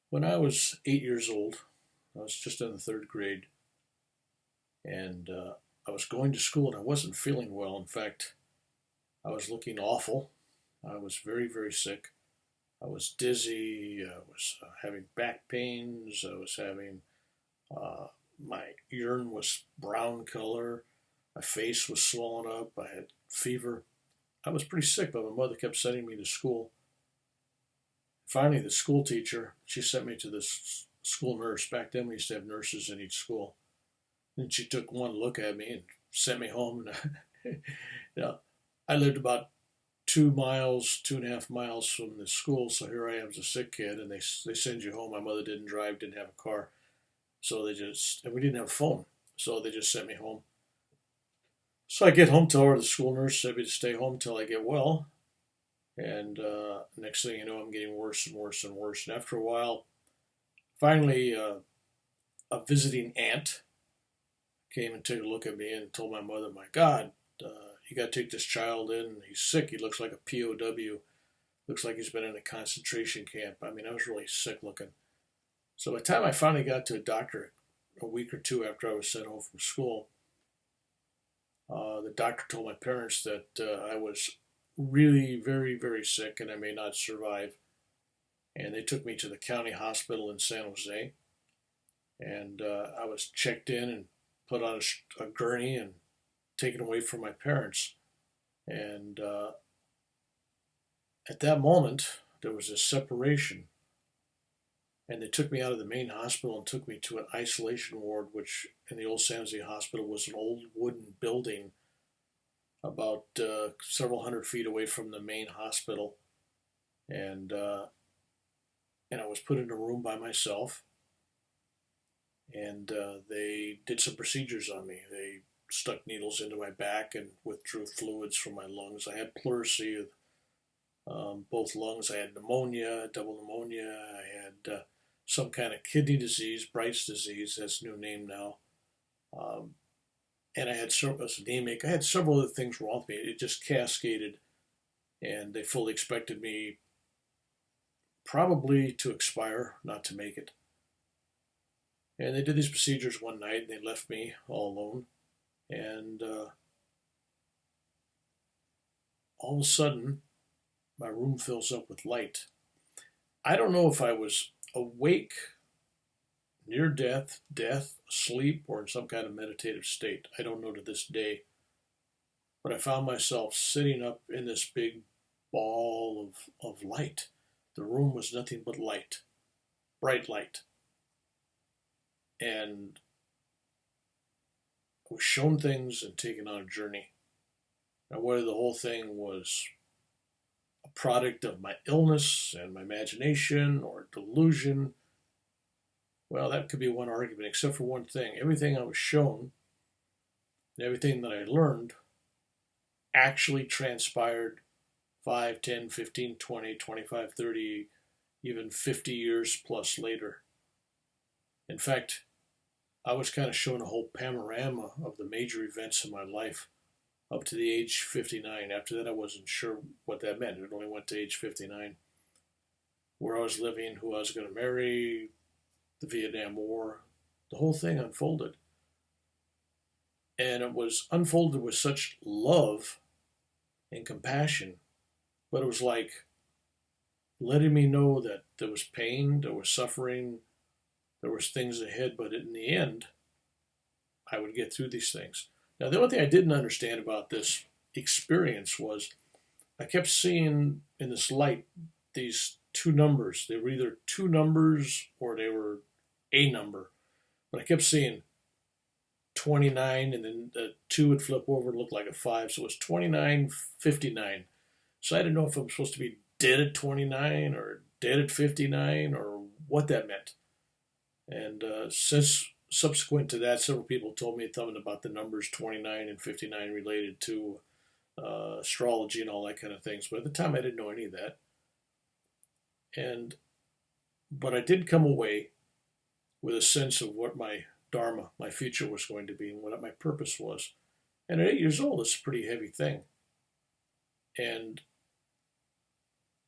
When I was 8 years old, I was just in the third grade, and I was going to school and I wasn't feeling well. In fact, I was looking awful. I was very, very sick. I was dizzy. I was having back pains. I was having, my urine was brown color. My face was swollen up. I had fever. I was pretty sick, but my mother kept sending me to school. Finally, the school teacher, she sent me to this school nurse. Back then, we used to have nurses in each school. And she took one look at me and sent me home. And you know, I lived about 2 miles, 2.5 miles from the school. So here I am as a sick kid, and they send you home. My mother didn't drive, didn't have a car, so and we didn't have a phone, so they just sent me home. So I get home, tell her the school nurse said me to stay home till I get well. And next thing you know, I'm getting worse and worse and worse. And after a while, finally, a visiting aunt came and took a look at me and told my mother, "My God, you got to take this child in. He's sick. He looks like a POW. Looks like he's been in a concentration camp." I mean, I was really sick looking. So by the time I finally got to a doctor, a week or two after I was sent home from school, the doctor told my parents that I was really very, very sick and I may not survive. And they took me to the county hospital in San Jose. And I was checked in and put on a gurney and taken away from my parents. And at that moment, there was a separation. And they took me out of the main hospital and took me to an isolation ward, which in the old San Jose hospital was an old wooden building about several hundred feet away from the main hospital. And I was put in a room by myself, and they did some procedures on me. They stuck needles into my back and withdrew fluids from my lungs. I had pleurisy, both lungs. I had pneumonia, double pneumonia. I had some kind of kidney disease, Bright's disease, that's a new name now. Um, and I was anemic. I had several other things wrong with me. It just cascaded, and they fully expected me probably to expire, not to make it. And they did these procedures one night, and they left me all alone. And all of a sudden, my room fills up with light. I don't know if I was awake, near death, asleep, or in some kind of meditative state. I don't know to this day. But I found myself sitting up in this big ball of light. The room was nothing but light, bright light. And I was shown things and taken on a journey. And whether the whole thing was a product of my illness and my imagination or delusion, well, that could be one argument, except for one thing. Everything I was shown and everything that I learned actually transpired 5, 10, 15, 20, 25, 30, even 50 years plus later. In fact, I was kind of shown a whole panorama of the major events in my life up to the age 59. After that, I wasn't sure what that meant. It only went to age 59. Where I was living, who I was going to marry, the Vietnam War, the whole thing unfolded. And it was unfolded with such love and compassion, but it was like letting me know that there was pain, there was suffering, there was things ahead, but in the end, I would get through these things. Now, the only thing I didn't understand about this experience was I kept seeing in this light these two numbers. They were either two numbers or they were a number. But I kept seeing 29, and then the 2 would flip over and look like a 5. So it was 2959. So I didn't know if I was supposed to be dead at 29 or dead at 59 or what that meant. And since subsequent to that, several people told me something about the numbers 29 and 59 related to astrology and all that kind of things. But at the time, I didn't know any of that. But I did come away with a sense of what my dharma, my future was going to be, and what my purpose was. And at 8 years old, it's a pretty heavy thing. And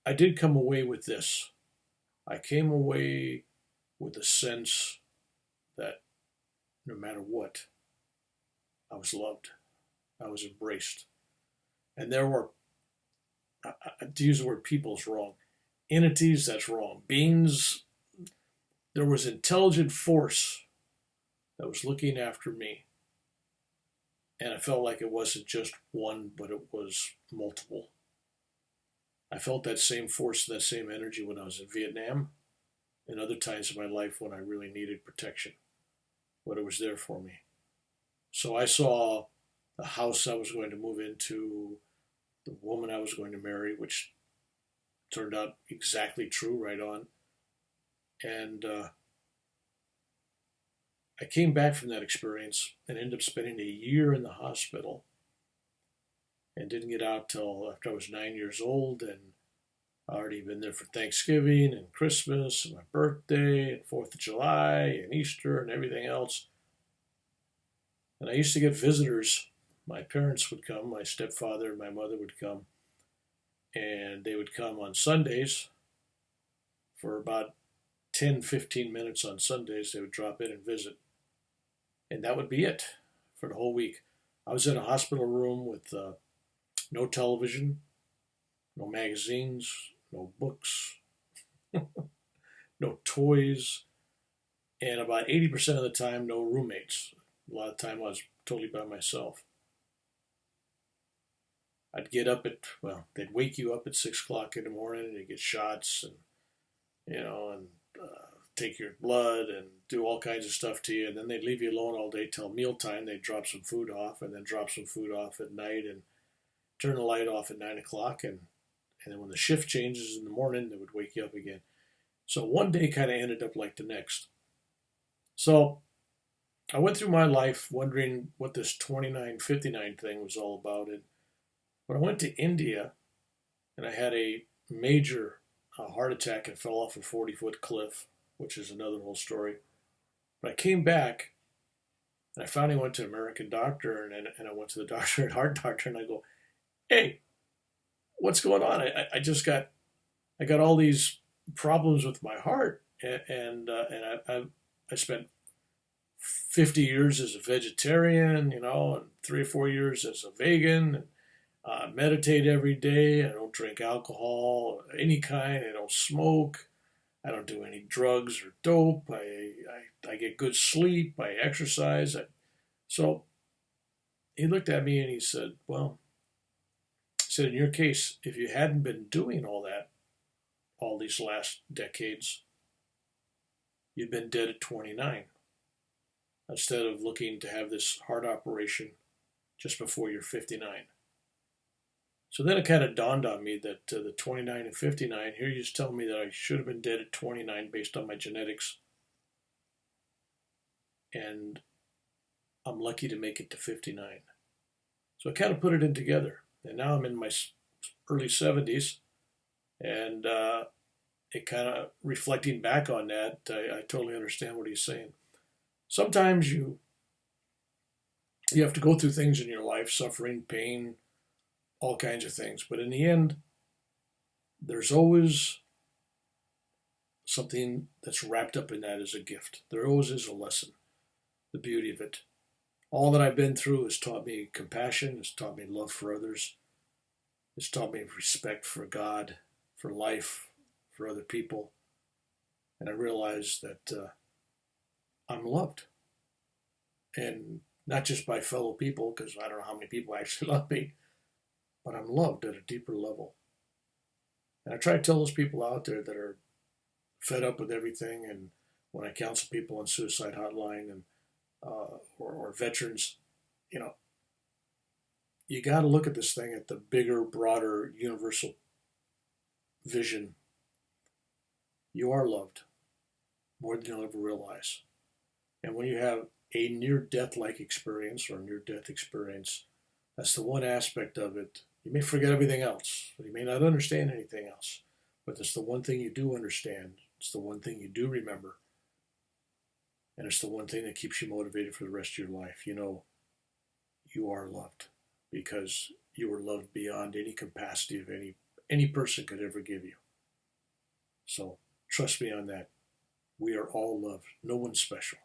I did come away with this. I came away with a sense that no matter what, I was loved, I was embraced. And there were, to use the word people's wrong, entities, that's wrong, beings, there was intelligent force that was looking after me. And I felt like it wasn't just one, but it was multiple. I felt that same force, that same energy when I was in Vietnam and other times in my life when I really needed protection, but it was there for me. So I saw the house I was going to move into, the woman I was going to marry, which turned out exactly true, right on. And I came back from that experience and ended up spending a year in the hospital and didn't get out till after I was 9 years old. And I already been there for Thanksgiving and Christmas and my birthday and 4th of July and Easter and everything else. And I used to get visitors. My parents would come, my stepfather and my mother would come, and they would come on Sundays for about 10, 15 minutes on Sundays. They would drop in and visit. And that would be it for the whole week. I was in a hospital room with no television, no magazines, no books, no toys, and about 80% of the time, no roommates. A lot of the time I was totally by myself. I'd get up at, well, they'd wake you up at 6 o'clock in the morning and you get shots and take your blood and do all kinds of stuff to you. And then they'd leave you alone all day till mealtime. They'd drop some food off and then drop some food off at night and turn the light off at 9 o'clock. And then when the shift changes in the morning, they would wake you up again. So one day kind of ended up like the next. So I went through my life wondering what this 2959 thing was all about. And when I went to India and I had a major heart attack and fell off a 40-foot cliff, which is another whole story. But I came back and I finally went to an American doctor and I went to the doctor, heart doctor, and I go, hey, what's going on? I got all these problems with my heart, and I spent 50 years as a vegetarian, and 3 or 4 years as a vegan. And, meditate every day. I don't drink alcohol of any kind. I don't smoke. I don't do any drugs or dope. I get good sleep. I exercise. So he looked at me and he said, well, he said, in your case, if you hadn't been doing all that all these last decades, you'd been dead at 29 instead of looking to have this heart operation just before you're 59. So then it kind of dawned on me that the 29 and 59, here you just tell me that I should have been dead at 29 based on my genetics. And I'm lucky to make it to 59. So I kind of put it in together. And now I'm in my early 70s. And it kind of reflecting back on that, I totally understand what he's saying. Sometimes you have to go through things in your life, suffering, pain, all kinds of things. But in the end, there's always something that's wrapped up in that as a gift. There always is a lesson, the beauty of it. All that I've been through has taught me compassion, has taught me love for others, has taught me respect for God, for life, for other people. And I realized that I'm loved. And not just by fellow people, because I don't know how many people actually love me, but I'm loved at a deeper level. And I try to tell those people out there that are fed up with everything, and when I counsel people on suicide hotline and or veterans, you got to look at this thing at the bigger, broader, universal vision. You are loved more than you'll ever realize. And when you have a near-death-like experience or a near-death experience, that's the one aspect of it. You may forget everything else. You may not understand anything else. But it's the one thing you do understand. It's the one thing you do remember. And it's the one thing that keeps you motivated for the rest of your life. You are loved because you were loved beyond any capacity of any person could ever give you. So Trust me on that. We are all loved. No one's special.